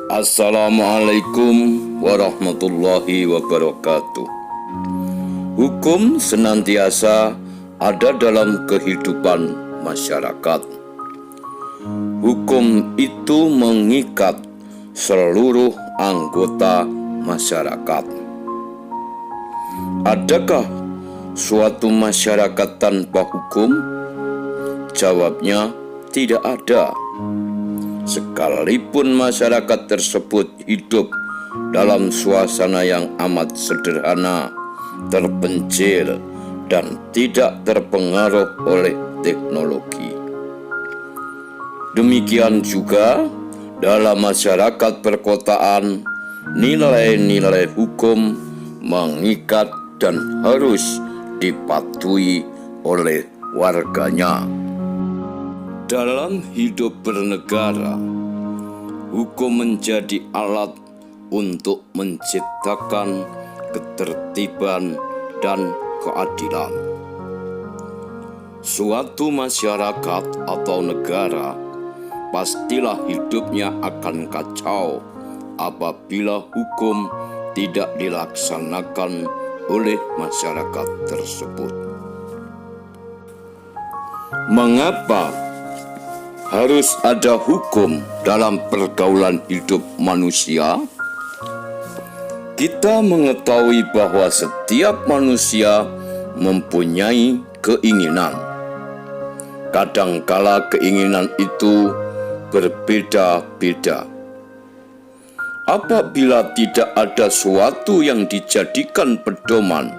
Assalamualaikum warahmatullahi wabarakatuh. Hukum senantiasa ada dalam kehidupan masyarakat. Hukum itu mengikat seluruh anggota masyarakat. Adakah suatu masyarakat tanpa hukum? Jawabnya tidak ada. Sekalipun masyarakat tersebut hidup dalam suasana yang amat sederhana, terpencil, dan tidak terpengaruh oleh teknologi. Demikian juga dalam masyarakat perkotaan, nilai-nilai hukum mengikat dan harus dipatuhi oleh warganya. Dalam hidup bernegara, hukum menjadi alat untuk menciptakan ketertiban dan keadilan. Suatu masyarakat atau negara pastilah hidupnya akan kacau apabila hukum tidak dilaksanakan oleh masyarakat tersebut. Mengapa harus ada hukum dalam pergaulan hidup manusia? Kita mengetahui bahwa setiap manusia mempunyai keinginan. Kadangkala keinginan itu berbeda-beda. Apabila tidak ada suatu yang dijadikan pedoman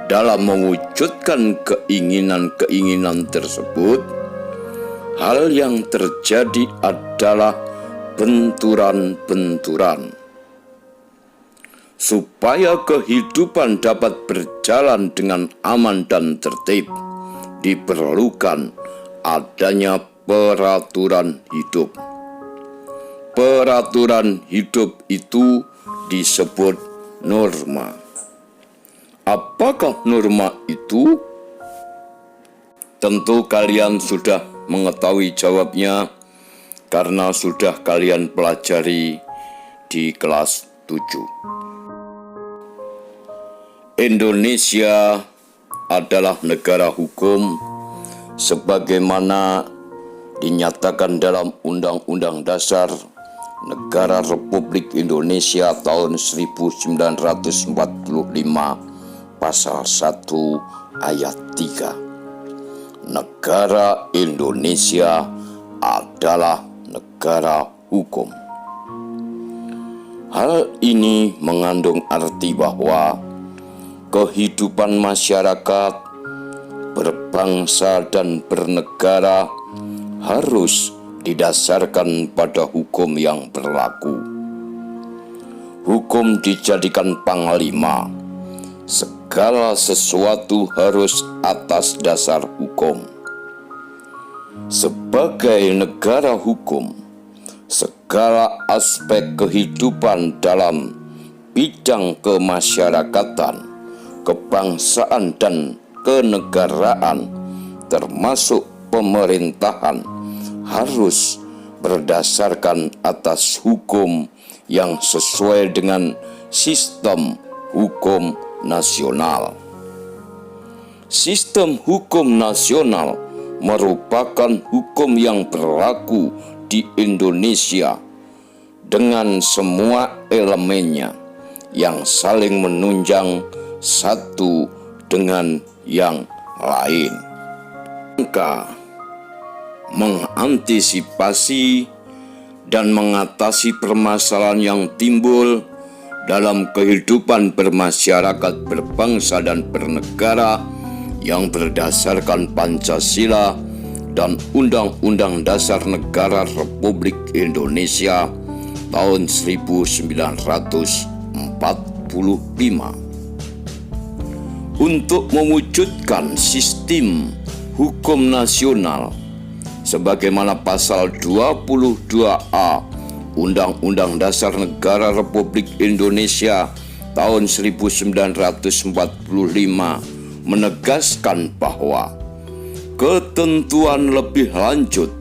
dalam mewujudkan keinginan-keinginan tersebut, hal yang terjadi adalah benturan-benturan. Supaya kehidupan dapat berjalan dengan aman dan tertib, diperlukan adanya peraturan hidup. Peraturan hidup itu disebut norma. Apakah norma itu? Tentu kalian sudah mengetahui jawabnya karena sudah kalian pelajari di kelas 7. Indonesia adalah negara hukum sebagaimana dinyatakan dalam Undang-Undang Dasar Negara Republik Indonesia tahun 1945 pasal 1 ayat 3. Negara Indonesia adalah negara hukum. Hal ini mengandung arti bahwa kehidupan masyarakat, berbangsa dan bernegara harus didasarkan pada hukum yang berlaku. Hukum dijadikan panglima. Segala sesuatu harus atas dasar hukum. Sebagai negara hukum, segala aspek kehidupan dalam bidang kemasyarakatan, kebangsaan dan kenegaraan, termasuk pemerintahan, harus berdasarkan atas hukum yang sesuai dengan sistem hukum nasional. Sistem hukum nasional merupakan hukum yang berlaku di Indonesia dengan semua elemennya yang saling menunjang satu dengan yang lain. Maka mengantisipasi dan mengatasi permasalahan yang timbul dalam kehidupan bermasyarakat, berbangsa dan bernegara yang berdasarkan Pancasila dan Undang-Undang Dasar Negara Republik Indonesia tahun 1945. Untuk mewujudkan sistem hukum nasional sebagaimana pasal 22A Undang-Undang Dasar Negara Republik Indonesia tahun 1945 menegaskan bahwa ketentuan lebih lanjut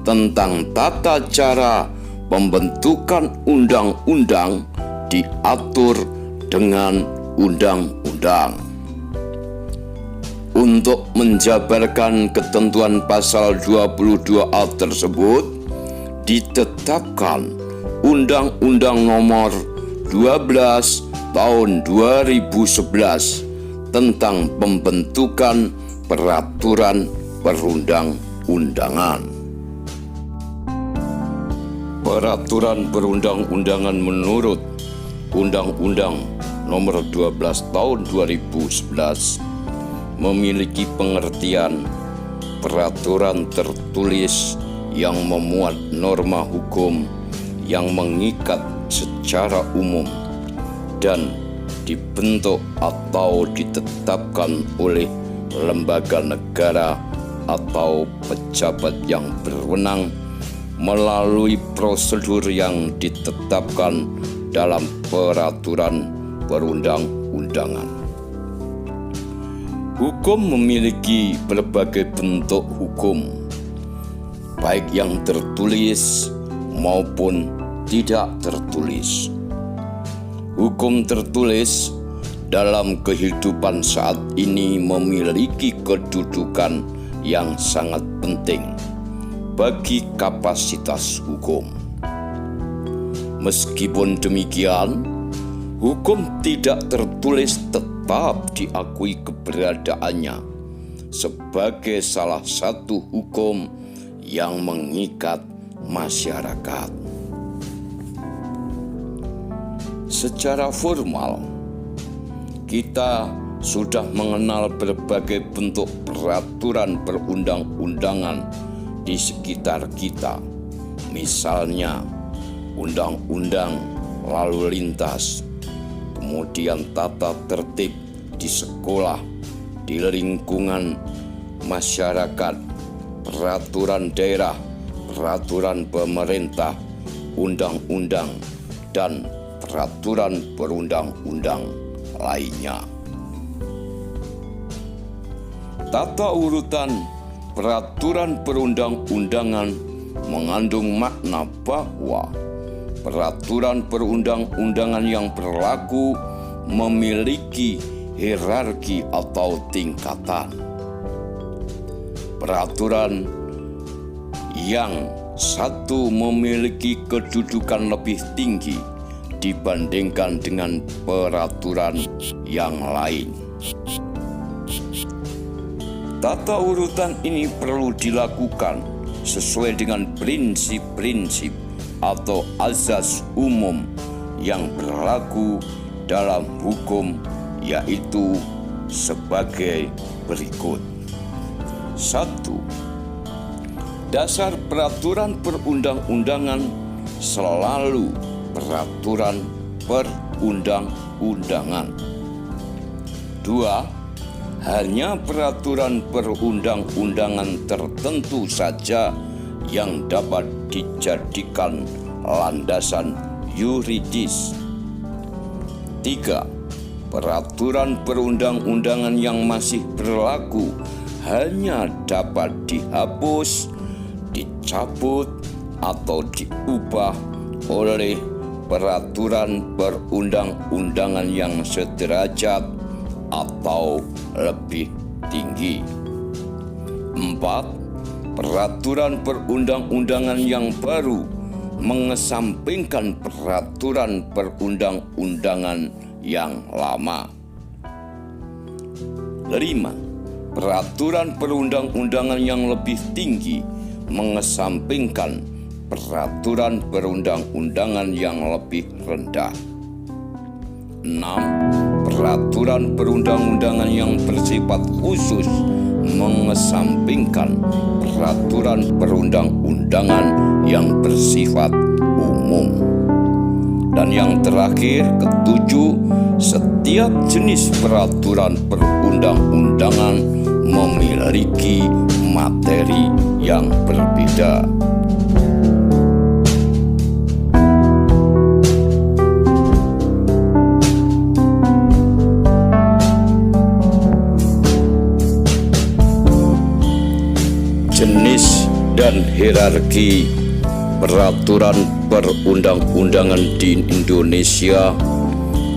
tentang tata cara pembentukan undang-undang diatur dengan undang-undang. Untuk menjabarkan ketentuan pasal 22A tersebut, ditetapkan Undang-Undang Nomor 12 Tahun 2011 tentang pembentukan peraturan perundang-undangan. Peraturan perundang-undangan menurut Undang-Undang Nomor 12 Tahun 2011 memiliki pengertian peraturan tertulis yang memuat norma hukum yang mengikat secara umum dan dibentuk atau ditetapkan oleh lembaga negara atau pejabat yang berwenang melalui prosedur yang ditetapkan dalam peraturan perundang-undangan. Hukum memiliki berbagai bentuk hukum, baik yang tertulis maupun tidak tertulis. Hukum tertulis dalam kehidupan saat ini memiliki kedudukan yang sangat penting bagi kapasitas hukum. Meskipun demikian, hukum tidak tertulis tetap diakui keberadaannya sebagai salah satu hukum yang mengikat masyarakat. Secara formal, kita sudah mengenal berbagai bentuk peraturan perundang-undangan di sekitar kita. Misalnya, undang-undang lalu lintas, kemudian tata tertib di sekolah, di lingkungan masyarakat, peraturan daerah, peraturan pemerintah, undang-undang, dan peraturan perundang-undang lainnya. Tata urutan peraturan perundang-undangan mengandung makna bahwa peraturan perundang-undangan yang berlaku memiliki hierarki atau tingkatan. Peraturan yang satu memiliki kedudukan lebih tinggi dibandingkan dengan peraturan yang lain. Tata urutan ini perlu dilakukan sesuai dengan prinsip-prinsip atau azas umum yang berlaku dalam hukum, yaitu sebagai berikut. 1. Dasar peraturan perundang-undangan selalu peraturan perundang-undangan. 2. Hanya peraturan perundang-undangan tertentu saja yang dapat dijadikan landasan yuridis. 3. Peraturan perundang-undangan yang masih berlaku hanya dapat dihapus, dicabut, atau diubah oleh peraturan perundang-undangan yang sederajat atau lebih tinggi. 4. Peraturan perundang-undangan yang baru mengesampingkan peraturan perundang-undangan yang lama. 5. Peraturan perundang-undangan yang lebih tinggi mengesampingkan peraturan perundang-undangan yang lebih rendah. 6. Peraturan perundang-undangan yang bersifat khusus mengesampingkan peraturan perundang-undangan yang bersifat umum. Dan yang terakhir, 7, setiap jenis peraturan perundang-undangan memiliki materi yang berbeda. Jenis dan hierarki peraturan perundang-undangan di Indonesia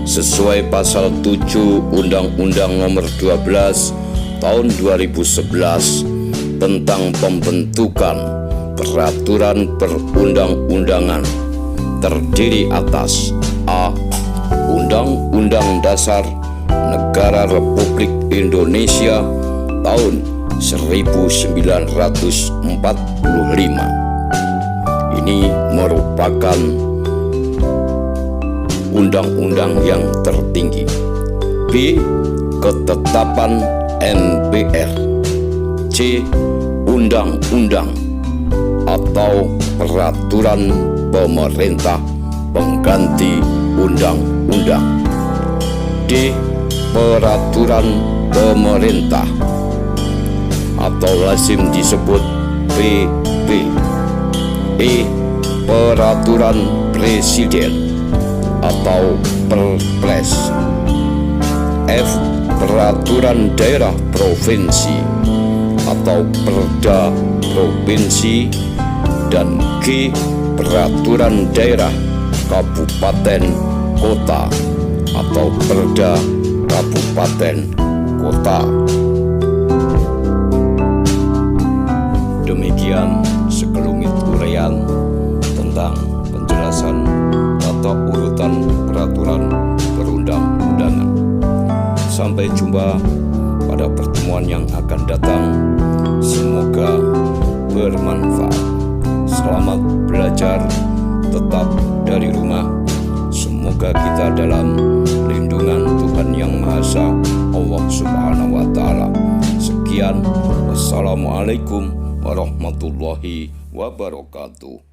sesuai pasal 7 Undang-Undang Nomor 12 Tahun 2011 tentang pembentukan peraturan perundang-undangan terdiri atas A. Undang-Undang Dasar Negara Republik Indonesia tahun 1945. Ini merupakan undang-undang yang tertinggi. B. Ketetapan MPR. C. Undang-undang atau peraturan pemerintah pengganti undang-undang. D. Peraturan pemerintah atau lazim disebut PP. E. Peraturan presiden atau Perpres. F. Peraturan daerah provinsi atau Perda provinsi. Dan G. Peraturan daerah kabupaten kota atau Perda kabupaten kota. Demikian sekelumit uraian tentang penjelasan tata urutan peraturan perundang-undangan. Sampai jumpa pada pertemuan yang akan datang. Semoga bermanfaat. Selamat belajar, tetap dari rumah. Semoga kita dalam lindungan Tuhan Yang Maha Esa, Allah Subhanahu wa Ta'ala. Sekian, wassalamualaikum warahmatullahi wabarakatuh.